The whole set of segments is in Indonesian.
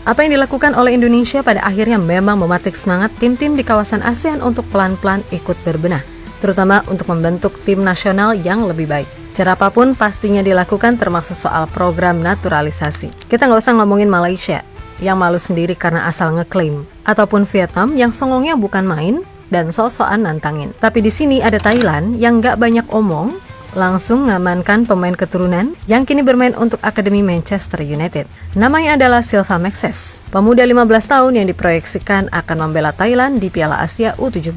Apa yang dilakukan oleh Indonesia pada akhirnya memang mematik semangat tim-tim di kawasan ASEAN untuk pelan-pelan ikut berbenah, terutama untuk membentuk tim nasional yang lebih baik. Cara apapun pastinya dilakukan termasuk soal program naturalisasi. Kita nggak usah ngomongin Malaysia, yang malu sendiri karena asal ngeklaim, ataupun Vietnam yang songongnya bukan main dan sok-sokan nantangin. Tapi di sini ada Thailand yang nggak banyak omong, langsung ngamankan pemain keturunan yang kini bermain untuk Akademi Manchester United. Namanya adalah Silva Maxes, pemuda 15 tahun yang diproyeksikan akan membela Thailand di Piala Asia U17.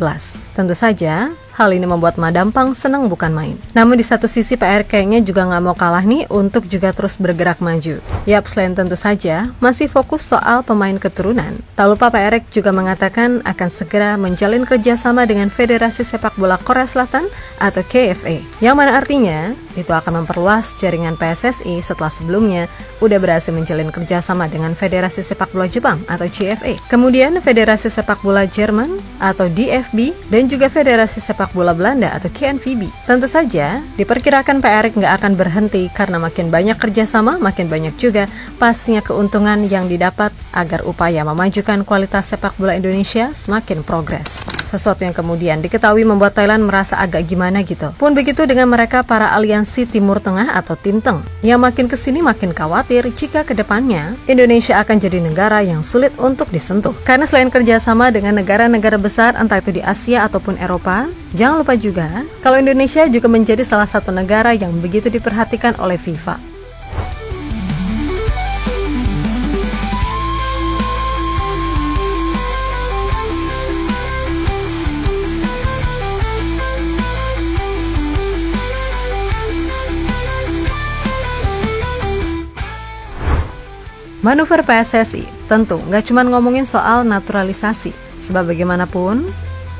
Tentu saja, hal ini membuat Madampang senang bukan main. Namun di satu sisi Pak Erik kayaknya juga nggak mau kalah nih untuk juga terus bergerak maju. Yap, selain tentu saja masih fokus soal pemain keturunan. Tak lupa Pak Erik juga mengatakan akan segera menjalin kerjasama dengan Federasi Sepak Bola Korea Selatan atau KFA. Yang mana artinya itu akan memperluas jaringan PSSI setelah sebelumnya udah berhasil menjalin kerjasama dengan Federasi Sepak Bola Jepang atau JFA. Kemudian Federasi Sepak Bola Jerman atau DFB dan juga Federasi Sepak Bola Belanda atau KNVB. Tentu saja, diperkirakan Pak Erik nggak akan berhenti karena makin banyak kerjasama, makin banyak juga pastinya keuntungan yang didapat agar upaya memajukan kualitas sepak bola Indonesia semakin progres. Sesuatu yang kemudian diketahui membuat Thailand merasa agak gimana gitu. Pun begitu dengan mereka para aliansi Timur Tengah atau Timteng, yang makin kesini makin khawatir jika kedepannya Indonesia akan jadi negara yang sulit untuk disentuh. Karena selain kerjasama dengan negara-negara besar entah itu di Asia ataupun Eropa, jangan lupa juga kalau Indonesia juga menjadi salah satu negara yang begitu diperhatikan oleh FIFA. Manuver PSSI tentu nggak cuma ngomongin soal naturalisasi, sebab bagaimanapun,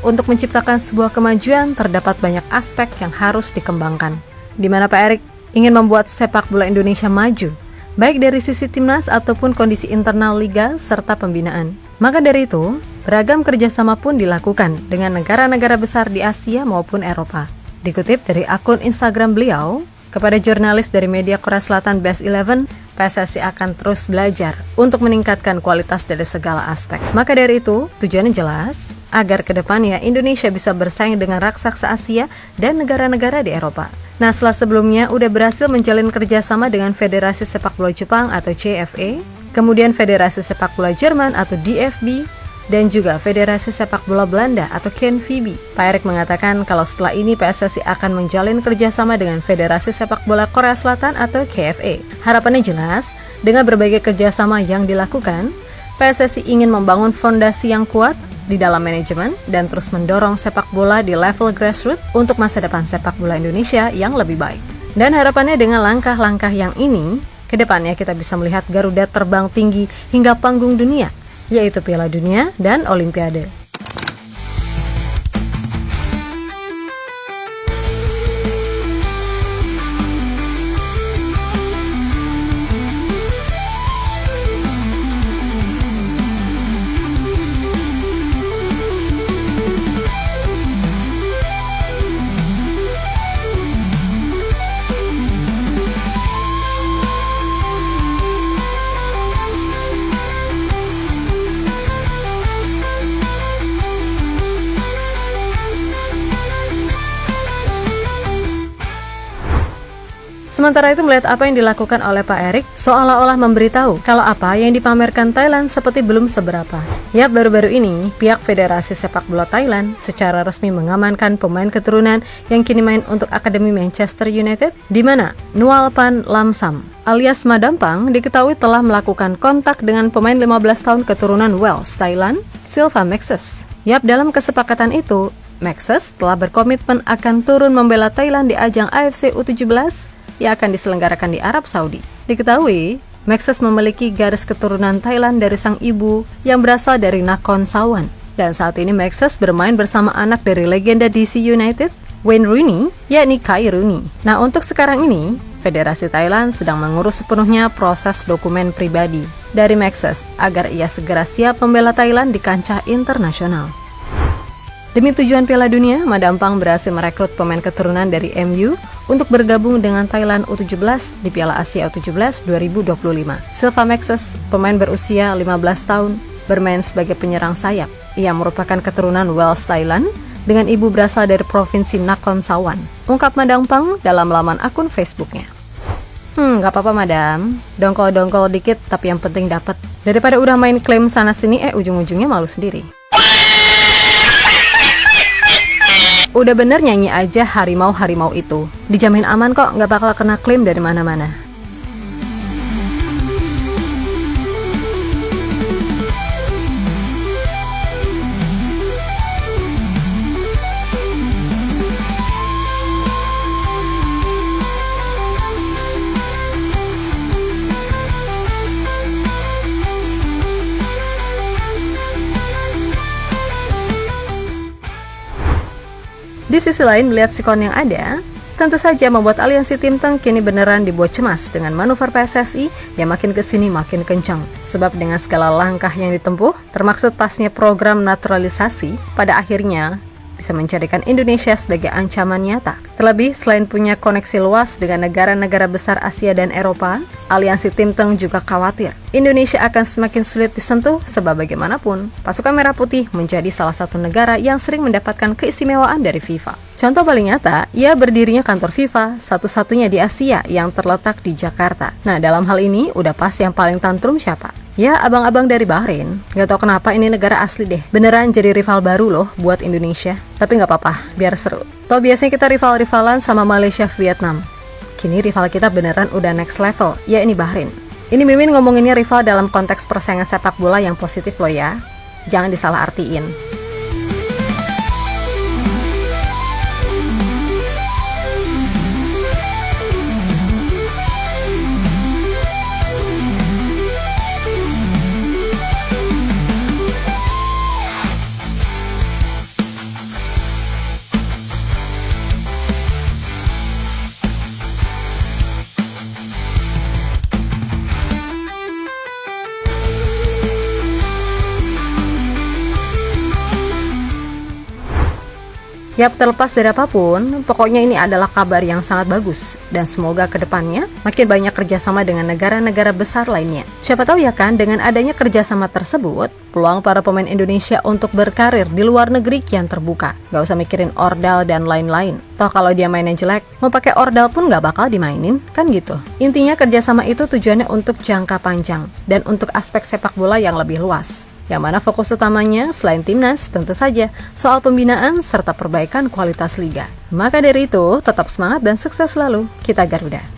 untuk menciptakan sebuah kemajuan terdapat banyak aspek yang harus dikembangkan, di mana Pak Erik ingin membuat sepak bola Indonesia maju, baik dari sisi timnas ataupun kondisi internal liga serta pembinaan. Maka dari itu, beragam kerjasama pun dilakukan dengan negara-negara besar di Asia maupun Eropa. Dikutip dari akun Instagram beliau, kepada jurnalis dari media Korea Selatan Best 11, PSSI akan terus belajar untuk meningkatkan kualitas dari segala aspek. Maka dari itu, tujuannya jelas, agar kedepannya Indonesia bisa bersaing dengan raksasa Asia dan negara-negara di Eropa. Nah, setelah sebelumnya udah berhasil menjalin kerjasama dengan Federasi Sepak Bola Jepang atau JFA, kemudian Federasi Sepak Bola Jerman atau DFB, dan juga Federasi Sepak Bola Belanda atau KNVB. Pak Erik mengatakan kalau setelah ini PSSI akan menjalin kerjasama dengan Federasi Sepak Bola Korea Selatan atau KFA. Harapannya jelas, dengan berbagai kerjasama yang dilakukan, PSSI ingin membangun fondasi yang kuat di dalam manajemen dan terus mendorong sepak bola di level grassroots untuk masa depan sepak bola Indonesia yang lebih baik. Dan harapannya dengan langkah-langkah yang ini, kedepannya kita bisa melihat Garuda terbang tinggi hingga panggung dunia, yaitu Piala Dunia dan Olimpiade. Sementara itu melihat apa yang dilakukan oleh Pak Erik, seolah-olah memberitahu kalau apa yang dipamerkan Thailand seperti belum seberapa. Yap, baru-baru ini, pihak Federasi Sepak Bola Thailand secara resmi mengamankan pemain keturunan yang kini main untuk Akademi Manchester United, di mana Nualpan Lamsam alias Madampang diketahui telah melakukan kontak dengan pemain 15 tahun keturunan Wales, Thailand, Silva Maxes. Yap, dalam kesepakatan itu, Maxes telah berkomitmen akan turun membela Thailand di ajang AFC U17 yang akan diselenggarakan di Arab Saudi. Diketahui, Maxes memiliki garis keturunan Thailand dari sang ibu yang berasal dari Nakhon Sawan. Dan saat ini Maxes bermain bersama anak dari legenda DC United, Wayne Rooney, yakni Kai Rooney. Nah, untuk sekarang ini, Federasi Thailand sedang mengurus sepenuhnya proses dokumen pribadi dari Maxes agar ia segera siap membela Thailand di kancah internasional. Demi tujuan Piala Dunia, Madampang berhasil merekrut pemain keturunan dari MU untuk bergabung dengan Thailand U17 di Piala Asia U17 2025. Silva Maxes, pemain berusia 15 tahun, bermain sebagai penyerang sayap. Ia merupakan keturunan Wales Thailand dengan ibu berasal dari provinsi Nakhon Sawan, ungkap Madam Pang dalam laman akun Facebooknya. Gak apa-apa madam, dongkol-dongkol dikit tapi yang penting dapat. Daripada udah main klaim sana-sini, ujung-ujungnya malu sendiri. Udah bener nyanyi aja harimau-harimau itu. Dijamin aman kok, gak bakal kena klaim dari mana-mana. Di sisi lain, melihat sikon yang ada, tentu saja membuat aliansi Tim Teng kini beneran dibuat cemas dengan manuver PSSI yang makin kesini makin kencang. Sebab dengan segala langkah yang ditempuh, termaksud pasnya program naturalisasi, pada akhirnya bisa menjadikan Indonesia sebagai ancaman nyata. Terlebih, selain punya koneksi luas dengan negara-negara besar Asia dan Eropa, aliansi Tim Teng juga khawatir Indonesia akan semakin sulit disentuh sebab bagaimanapun, pasukan Merah Putih menjadi salah satu negara yang sering mendapatkan keistimewaan dari FIFA. Contoh paling nyata, ia berdirinya kantor FIFA, satu-satunya di Asia yang terletak di Jakarta. Nah, dalam hal ini, udah pas yang paling tantrum siapa? Ya, abang-abang dari Bahrain. Gak tau kenapa ini negara asli deh. Beneran jadi rival baru loh buat Indonesia. Tapi gak apa-apa, biar seru. Toh biasanya kita rival-rivalan sama Malaysia, Vietnam. Kini rival kita beneran udah next level, ya ini Bahrain. Ini Mimin ngomonginnya rival dalam konteks persaingan sepak bola yang positif loh ya. Jangan disalah artiin. Yap, terlepas dari apapun, pokoknya ini adalah kabar yang sangat bagus. Dan semoga kedepannya makin banyak kerjasama dengan negara-negara besar lainnya. Siapa tahu ya kan, dengan adanya kerjasama tersebut, peluang para pemain Indonesia untuk berkarir di luar negeri kian terbuka. Gak usah mikirin ordal dan lain-lain. Toh kalau dia mainnya jelek, mau pakai ordal pun gak bakal dimainin, kan gitu. Intinya kerjasama itu tujuannya untuk jangka panjang dan untuk aspek sepak bola yang lebih luas. Yang mana fokus utamanya selain timnas tentu saja soal pembinaan serta perbaikan kualitas liga. Maka dari itu tetap semangat dan sukses selalu. Kita Garuda.